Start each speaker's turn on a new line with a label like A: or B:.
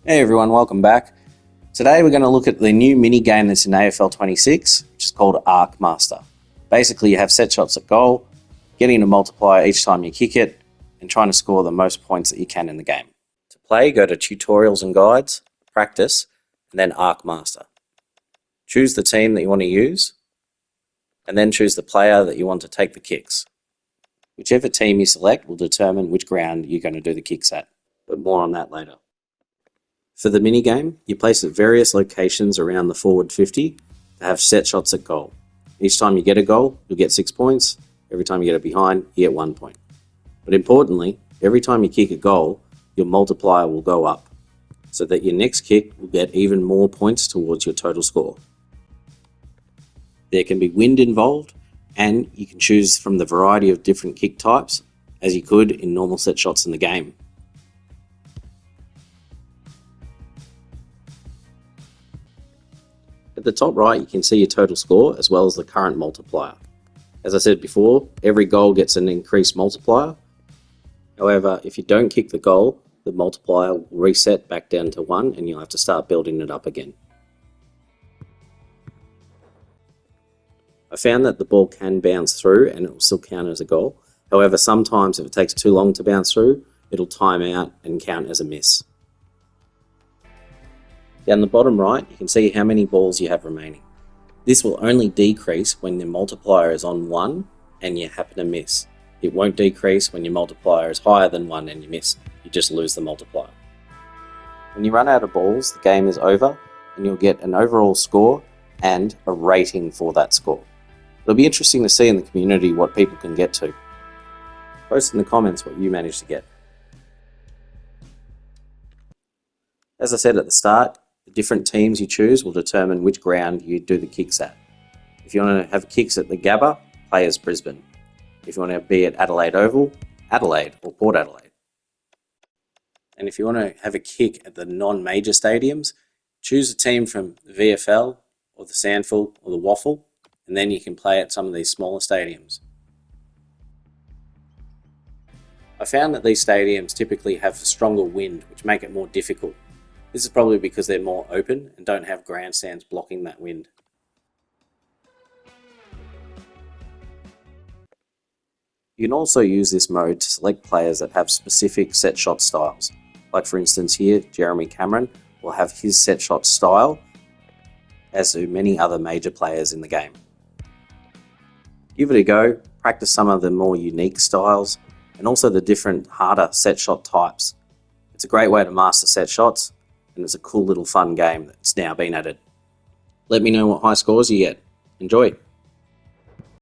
A: Hey everyone, welcome back. Today we're going to look at the new mini game that's in AFL 26, which is called Arc Master. Basically, you have set shots at goal, getting a multiplier each time you kick it, and trying to score the most points that you can in the game. To play, go to Tutorials and Guides, Practice, and then Arc Master. Choose the team that you want to use, and then choose the player that you want to take the kicks. Whichever team you select will determine which ground you're going to do the kicks at, but more on that later. For the minigame, you place at various locations around the forward 50 to have set shots at goal. Each time you get a goal, you'll get 6 points. Every time you get it behind, you get 1 point. But importantly, every time you kick a goal, your multiplier will go up, so that your next kick will get even more points towards your total score. There can be wind involved, and you can choose from the variety of different kick types, as you could in normal set shots in the game. At the top right, you can see your total score as well as the current multiplier. As I said before, every goal gets an increased multiplier. However, if you don't kick the goal, the multiplier will reset back down to 1 and you'll have to start building it up again. I found that the ball can bounce through and it will still count as a goal. However, sometimes if it takes too long to bounce through, it'll time out and count as a miss. Down the bottom right, you can see how many balls you have remaining. This will only decrease when the multiplier is on 1 and you happen to miss. It won't decrease when your multiplier is higher than 1 and you miss. You just lose the multiplier. When you run out of balls, the game is over and you'll get an overall score and a rating for that score. It'll be interesting to see in the community what people can get to. Post in the comments what you managed to get. As I said at the start, the different teams you choose will determine which ground you do the kicks at. If you want to have kicks at the Gabba, play as Brisbane. If you want to be at Adelaide Oval, Adelaide or Port Adelaide. And if you want to have a kick at the non-major stadiums, choose a team from the VFL or the Sandful or the Waffle, and then you can play at some of these smaller stadiums. I found that these stadiums typically have a stronger wind, which make it more difficult. This is probably because they're more open and don't have grandstands blocking that wind. You can also use this mode to select players that have specific set shot styles. Like for instance here, Jeremy Cameron will have his set shot style, as do many other major players in the game. Give it a go, practice some of the more unique styles, and also the different harder set shot types. It's a great way to master set shots, and it's a cool little fun game that's now been added. Let me know what high scores you get. Enjoy!